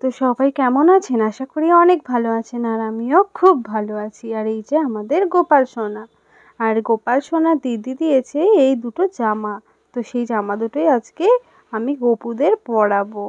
তো সবাই কেমন আছেন? আশা করি অনেক ভালো আছেন আর আমিও খুব ভালো আছি। আর এই যে আমাদের গোপাল সোনা, আর গোপাল সোনা দিদি দিয়েছে এই দুটো জামা। তো সেই জামা দুটোই আজকে আমি গপুদের পরাবো।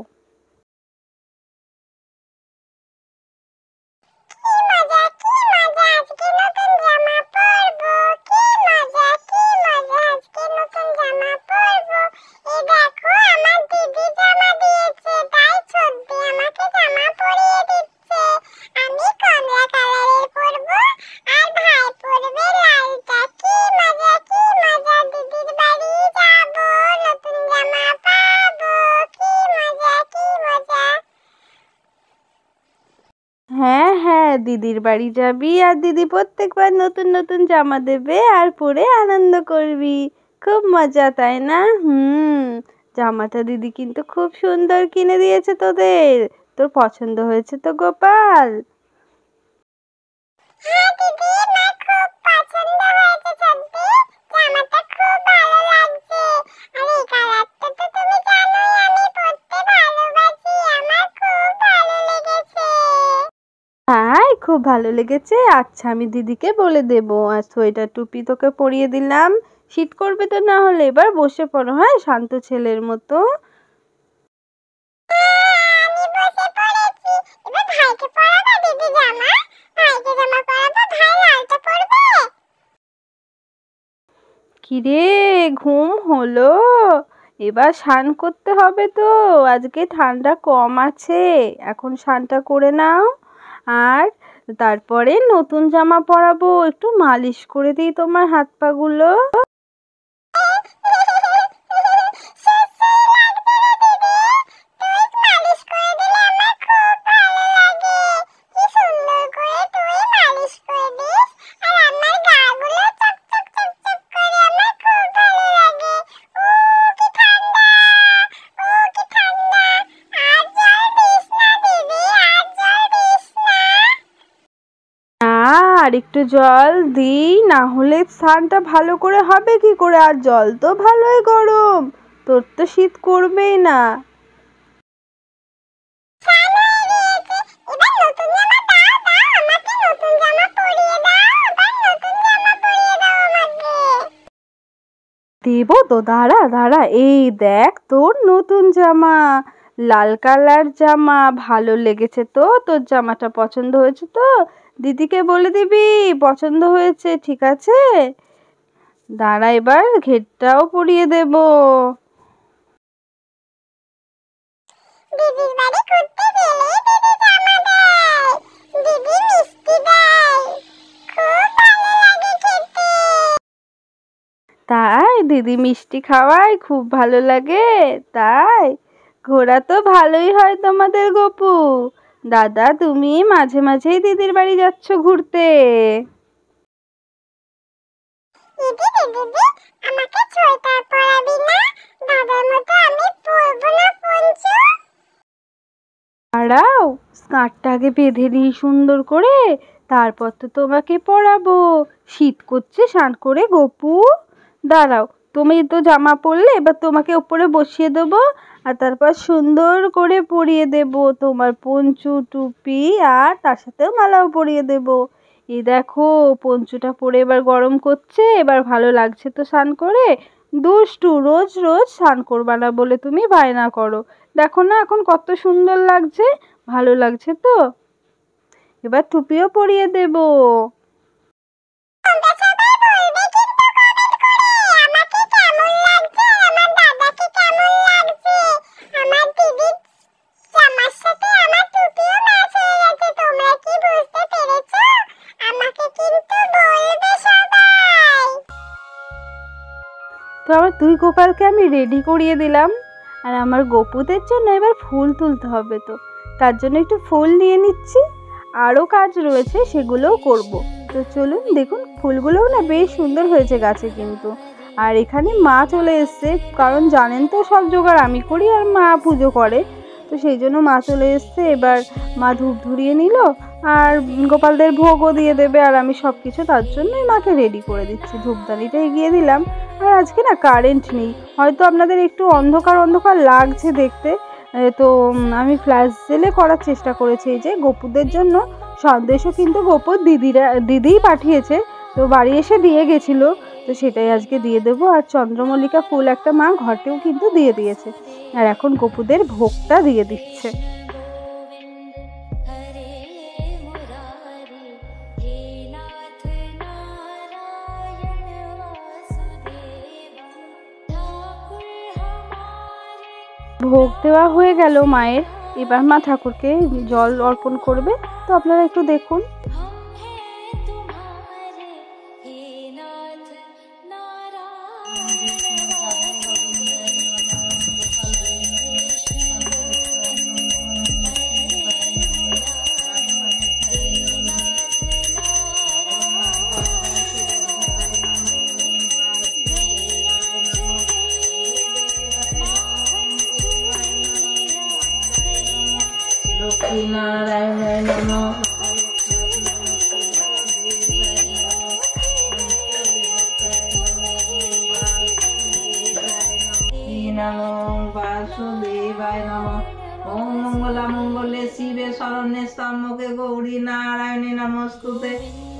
হ্যাঁ হ্যাঁ, দিদির বাড়ি যাবি আর দিদি প্রত্যেকবার নতুন নতুন জামা দেবে আর পরে আনন্দ করবি। খুব মজা, তাই না? জামাটা দিদি কিন্তু খুব সুন্দর কিনে দিয়েছে তোদের। তোর পছন্দ হয়েছে তো গোপাল? হ্যাঁ দিদি, আমার খুব পছন্দ হয়েছে সত্যি। জামাটা খুব ভালো লাগছে। আর এই কালারটা তো তুমি জানোই আমি পরতে ভালোবাসি। আমার খুব ভালো লেগেছে। তাই খুব ভালো লেগেছে। আচ্ছা, আমি দিদিকে বলে দেবো। আর সোয়েটার টুপি তোকে পরিয়ে দিলাম, শীত করবে তো না হলে। এবার বসে পড়ো, হ্যাঁ, শান্ত ছেলের মতো। আমি বসে পড়েছি। এবার ভাইকে পরাবো দিদি জামা। ভাইকে জামা পরাবো, ভাই লালটা পরবে। কিরে, ঘুম হলো? এবার স্নান করতে হবে তো, আজকে ঠান্ডা কম আছে। এখন স্নানটা করে নাও। আর তারপরে নতুন জামা পরাবো। একটু মালিশ করে দিই তোমার হাত পা গুলো। আর একটু জল দিই, না হলে স্নানটা ভালো করে হবে কি করে? আর জল তো ভালোই গরম, তোর তো শীত করবেই না। দেবো তো, দাঁড়া দাঁড়া, এই দেখ তোর নতুন জামা, লাল কালার জামা। ভালো লেগেছে তো? তোর জামাটা পছন্দ হয়েছে তো? দিদিকে বলে দিবি পছন্দ হয়েছে, ঠিক আছে? দাঁড়া, এবার ঘেরটাও পরিয়ে দেবো। দিদির বাড়ি ঘুরতে গেলে দিদি জামা দেয়, দিদি মিষ্টি দেয়, খুব ভালো লাগে খেতে। তাই দিদি মিষ্টি খাওয়ায়, খুব ভালো লাগে তাই? ঘোরা তো ভালোই হয় তোমাদের গপু। দাদা, তুমি মাঝে মাঝেই দিদির বাড়ি যাচ্ছ ঘুরতে। দিদি দিদি, আমাকে সোয়েটার পরাবি না? দাদার মতো আমি পরবো না পঞ্চু। দাঁড়াও, স্কার্টটা আগে বেঁধে নিই সুন্দর করে, তারপর তো তোমাকে পরাবো। শীত করছে স্নান করে গপু। দাঁড়াও, তুমি তো জামা পরলে, এবার তোমাকে উপরে বসিয়ে দেবো। আর তারপর সুন্দর করে পরিয়ে দেব তোমার পঞ্চু টুপি, আর তার সাথেও মালাও পরিয়ে দেব। এই দেখো, পঞ্চুটা পরে এবার গরম করছে। এবার ভালো লাগছে তো স্নান করে? দুষ্টু, রোজ রোজ স্নান করবা না বলে তুমি বায়না করো। দেখো না এখন কত সুন্দর লাগছে, ভালো লাগছে তো? এবার টুপিও পরিয়ে দেব। তোমরা সবাই বলবে কিন্তু কমেন্ট করে আমাকে কেমন লাগছে, আমার দাদাকে কেমন লাগছে। আমার দিদির জামার সাথে আমার টুপিও ম্যাচ হয়ে গেছে। তোমরা কি বুঝতে পেরেছো? আমাকে কিন্তু বলবে সবাই। তো আমার দুই গোপালকে আমি রেডি করিয়ে দিলাম। আর আমার গপুদের জন্য এবার ফুল তুলতে হবে, তো তার জন্য একটু ফুল নিয়ে নিচ্ছি। আরও কাজ রয়েছে, সেগুলোও করব। তো চলুন দেখুন, ফুলগুলোও না বেশ সুন্দর হয়েছে গাছে কিন্তু। আর এখানে মা চলে এসছে, কারণ জানেন তো সব জোগাড় আমি করি আর মা পুজো করে। তো সেই জন্য মা চলে এসছে। এবার মা ধূপ ধরিয়ে নিল আর গোপালদের ভোগও দিয়ে দেবে। আর আমি সব কিছু তার জন্যই মাকে রেডি করে দিচ্ছি। ধূপদানিটা এগিয়ে দিলাম। আর আজকে না কারেন্ট নেই, হয়তো আপনাদের একটু অন্ধকার অন্ধকার লাগছে দেখতে, তো আমি ফ্ল্যাশ সেলে করার চেষ্টা করেছি। এই যে গপুদের জন্য সন্দেশও কিন্তু গপুর দিদিই পাঠিয়েছে, তো বাড়ি এসে দিয়ে গেছিলো, তো সেটাই আজকে দিয়ে দেবো। আর চন্দ্রমল্লিকা ফুল একটা মা ঘটেও কিন্তু দিয়ে দিয়েছে, আর এখন গপুদের ভোগটা দিয়ে দিচ্ছে। ভোগ দেওয়া হয়ে গেল মায়ের, এবার মা ঠাকুরকে জল অর্পণ করবে, তো আপনারা একটু দেখুন। লক্ষ্মীনারায়ণায় নমঃ। নমো বাসুদেবায় নমঃ। ওম মঙ্গলা মঙ্গলে শিবে শরণ্যে স্তম্ভকে গৌরী নারায়ণে নমস্তুতে।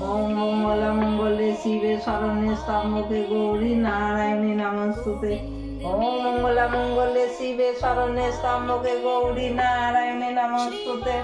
ওম মঙ্গলা মঙ্গলে শিবে শরণ্যে স্তম্ভকে গৌরী নারায়ণে নমস্তুতে। ওম মঙ্গলা মঙ্গলে শিবে শরণ্যে স্তম্ভকে গৌরী নারায়ণে নমস্তুতে।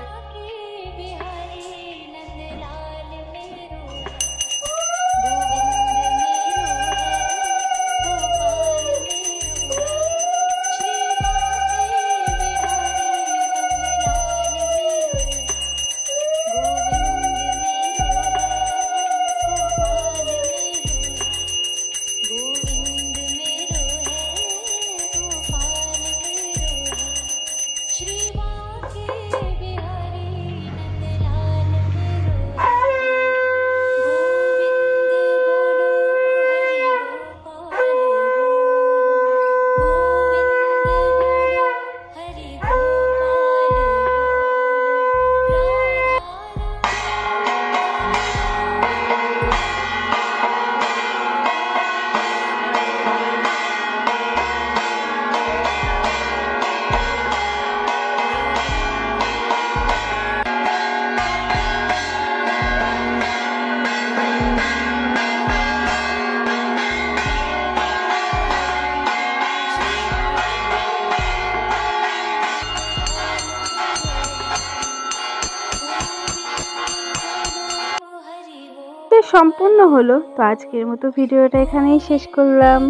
সম্পূর্ণ হলো। তো আজকের মতো ভিডিওটা এখানেই শেষ করলাম।